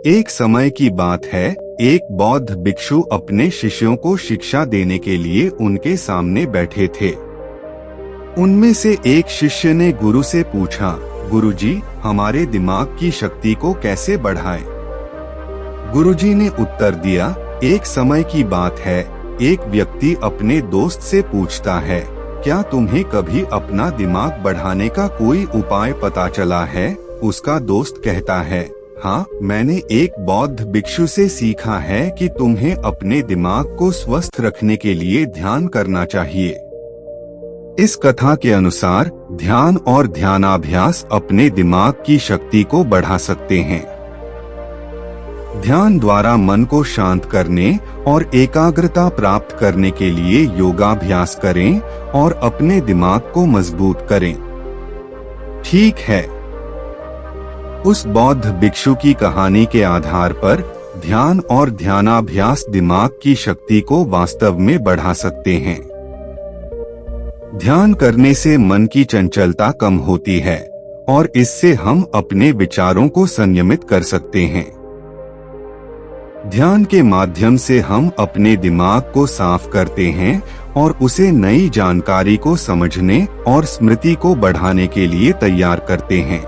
एक समय की बात है, एक बौद्ध भिक्षु अपने शिष्यों को शिक्षा देने के लिए उनके सामने बैठे थे। उनमें से एक शिष्य ने गुरु से पूछा, गुरुजी, हमारे दिमाग की शक्ति को कैसे बढ़ाएं? गुरुजी ने उत्तर दिया, एक समय की बात है, एक व्यक्ति अपने दोस्त से पूछता है, क्या तुम्हें कभी अपना दिमाग बढ़ाने का कोई उपाय पता चला है? उसका दोस्त कहता है, हाँ, मैंने एक बौद्ध भिक्षु से सीखा है कि तुम्हें अपने दिमाग को स्वस्थ रखने के लिए ध्यान करना चाहिए। इस कथा के अनुसार ध्यान और ध्यानाभ्यास अपने दिमाग की शक्ति को बढ़ा सकते हैं। ध्यान द्वारा मन को शांत करने और एकाग्रता प्राप्त करने के लिए योगाभ्यास करें और अपने दिमाग को मजबूत करें। ठीक है, उस बौद्ध भिक्षु की कहानी के आधार पर ध्यान और ध्यानाभ्यास दिमाग की शक्ति को वास्तव में बढ़ा सकते हैं। ध्यान करने से मन की चंचलता कम होती है और इससे हम अपने विचारों को संयमित कर सकते हैं। ध्यान के माध्यम से हम अपने दिमाग को साफ करते हैं और उसे नई जानकारी को समझने और स्मृति को बढ़ाने के लिए तैयार करते हैं।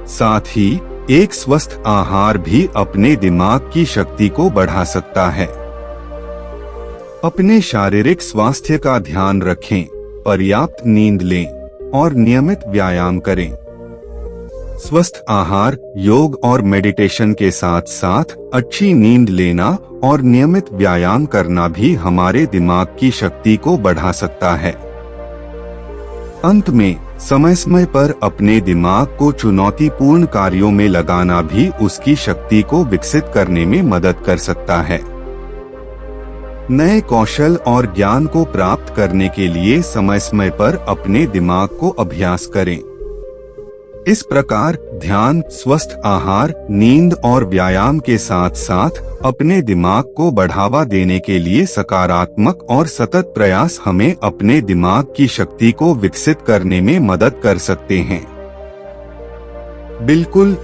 साथ ही एक स्वस्थ आहार भी अपने दिमाग की शक्ति को बढ़ा सकता है। अपने शारीरिक स्वास्थ्य का ध्यान रखें, पर्याप्त नींद लें और नियमित व्यायाम करें। स्वस्थ आहार, योग और मेडिटेशन के साथ साथ अच्छी नींद लेना और नियमित व्यायाम करना भी हमारे दिमाग की शक्ति को बढ़ा सकता है। अंत में समय समय पर अपने दिमाग को चुनौतीपूर्ण कार्यों में लगाना भी उसकी शक्ति को विकसित करने में मदद कर सकता है। नए कौशल और ज्ञान को प्राप्त करने के लिए समय समय पर अपने दिमाग को अभ्यास करें। इस प्रकार ध्यान, स्वस्थ आहार, नींद और व्यायाम के साथ साथ अपने दिमाग को बढ़ावा देने के लिए सकारात्मक और सतत प्रयास हमें अपने दिमाग की शक्ति को विकसित करने में मदद कर सकते हैं। बिल्कुल,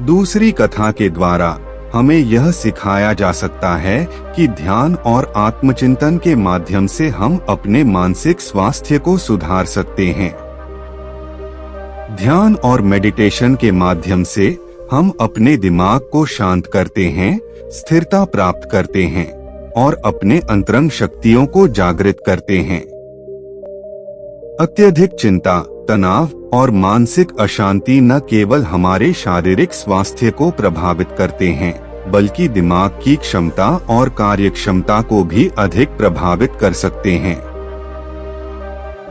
दूसरी कथा के द्वारा हमें यह सिखाया जा सकता है कि ध्यान और आत्मचिंतन के माध्यम से हम अपने मानसिक स्वास्थ्य को सुधार सकते हैं। ध्यान और मेडिटेशन के माध्यम से हम अपने दिमाग को शांत करते हैं, स्थिरता प्राप्त करते हैं और अपने अंतरंग शक्तियों को जागृत करते हैं। अत्यधिक चिंता, तनाव और मानसिक अशांति न केवल हमारे शारीरिक स्वास्थ्य को प्रभावित करते हैं, बल्कि दिमाग की क्षमता और कार्यक्षमता को भी अधिक प्रभावित कर सकते हैं।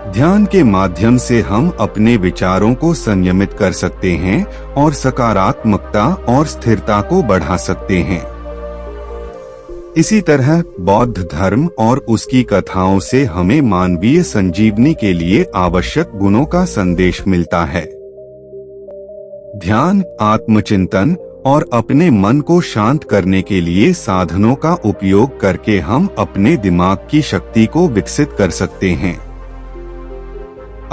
ध्यान के माध्यम से हम अपने विचारों को संयमित कर सकते हैं और सकारात्मकता और स्थिरता को बढ़ा सकते हैं। इसी तरह बौद्ध धर्म और उसकी कथाओं से हमें मानवीय संजीवनी के लिए आवश्यक गुणों का संदेश मिलता है। ध्यान, आत्मचिंतन और अपने मन को शांत करने के लिए साधनों का उपयोग करके हम अपने दिमाग की शक्ति को विकसित कर सकते हैं।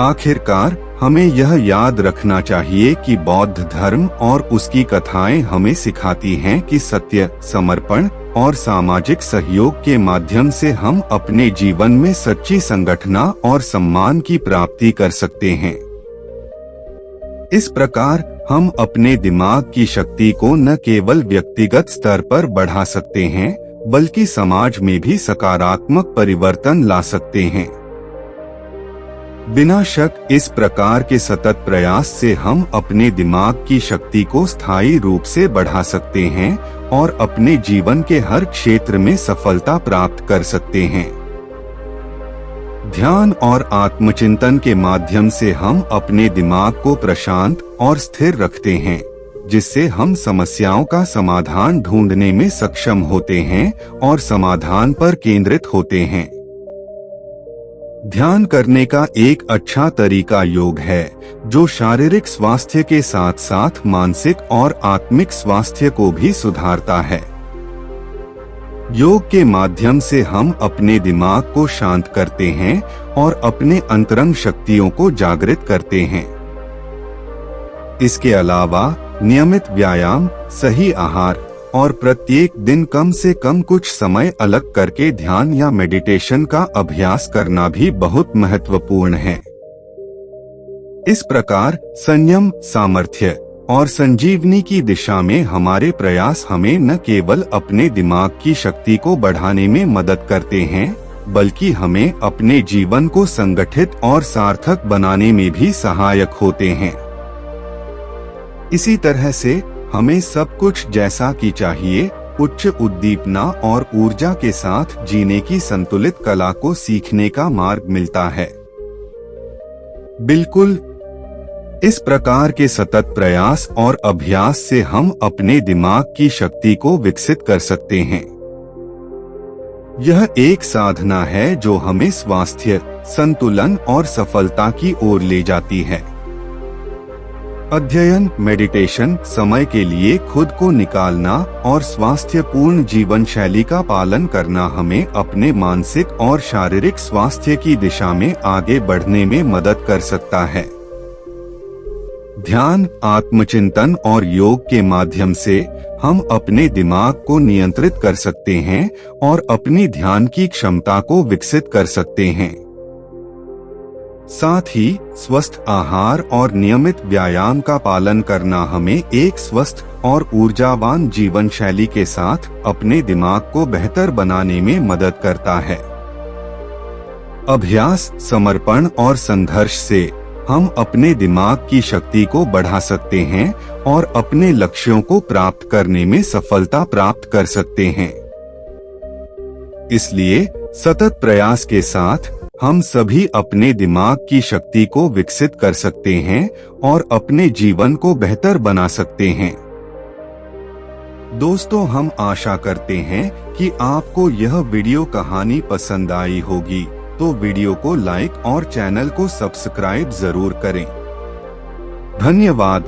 आखिरकार हमें यह याद रखना चाहिए कि बौद्ध धर्म और उसकी कथाएं हमें सिखाती हैं कि सत्य, समर्पण और सामाजिक सहयोग के माध्यम से हम अपने जीवन में सच्ची संगठना और सम्मान की प्राप्ति कर सकते हैं। इस प्रकार हम अपने दिमाग की शक्ति को न केवल व्यक्तिगत स्तर पर बढ़ा सकते हैं, बल्कि समाज में भी सकारात्मक परिवर्तन ला सकते हैं। बिना शक इस प्रकार के सतत प्रयास से हम अपने दिमाग की शक्ति को स्थायी रूप से बढ़ा सकते हैं और अपने जीवन के हर क्षेत्र में सफलता प्राप्त कर सकते हैं। ध्यान और आत्मचिंतन के माध्यम से हम अपने दिमाग को प्रशांत और स्थिर रखते हैं, जिससे हम समस्याओं का समाधान ढूंढने में सक्षम होते हैं और समाधान पर केंद्रित होते हैं। ध्यान करने का एक अच्छा तरीका योग है, जो शारीरिक स्वास्थ्य के साथ साथ मानसिक और आत्मिक स्वास्थ्य को भी सुधारता है। योग के माध्यम से हम अपने दिमाग को शांत करते हैं और अपने अंतरंग शक्तियों को जागृत करते हैं। इसके अलावा नियमित व्यायाम, सही आहार और प्रत्येक दिन कम से कम कुछ समय अलग करके ध्यान या मेडिटेशन का अभ्यास करना भी बहुत महत्वपूर्ण है। इस प्रकार संयम, सामर्थ्य और संजीवनी की दिशा में हमारे प्रयास हमें न केवल अपने दिमाग की शक्ति को बढ़ाने में मदद करते हैं, बल्कि हमें अपने जीवन को संगठित और सार्थक बनाने में भी सहायक होते हैं। इसी तरह से हमें सब कुछ जैसा कि चाहिए, उच्च उद्दीपना और ऊर्जा के साथ जीने की संतुलित कला को सीखने का मार्ग मिलता है। बिल्कुल, इस प्रकार के सतत प्रयास और अभ्यास से हम अपने दिमाग की शक्ति को विकसित कर सकते हैं। यह एक साधना है जो हमें स्वास्थ्य, संतुलन और सफलता की ओर ले जाती है। अध्ययन, मेडिटेशन, समय के लिए खुद को निकालना और स्वास्थ्यपूर्ण जीवन शैली का पालन करना हमें अपने मानसिक और शारीरिक स्वास्थ्य की दिशा में आगे बढ़ने में मदद कर सकता है। ध्यान, आत्मचिंतन और योग के माध्यम से हम अपने दिमाग को नियंत्रित कर सकते हैं और अपनी ध्यान की क्षमता को विकसित कर सकते हैं। साथ ही स्वस्थ आहार और नियमित व्यायाम का पालन करना हमें एक स्वस्थ और ऊर्जावान जीवन शैली के साथ अपने दिमाग को बेहतर बनाने में मदद करता है। अभ्यास, समर्पण और संघर्ष से हम अपने दिमाग की शक्ति को बढ़ा सकते हैं और अपने लक्ष्यों को प्राप्त करने में सफलता प्राप्त कर सकते हैं। इसलिए सतत प्रयास के साथ हम सभी अपने दिमाग की शक्ति को विकसित कर सकते हैं और अपने जीवन को बेहतर बना सकते हैं। दोस्तों, हम आशा करते हैं कि आपको यह वीडियो कहानी पसंद आई होगी, तो वीडियो को लाइक और चैनल को सब्सक्राइब जरूर करें। धन्यवाद।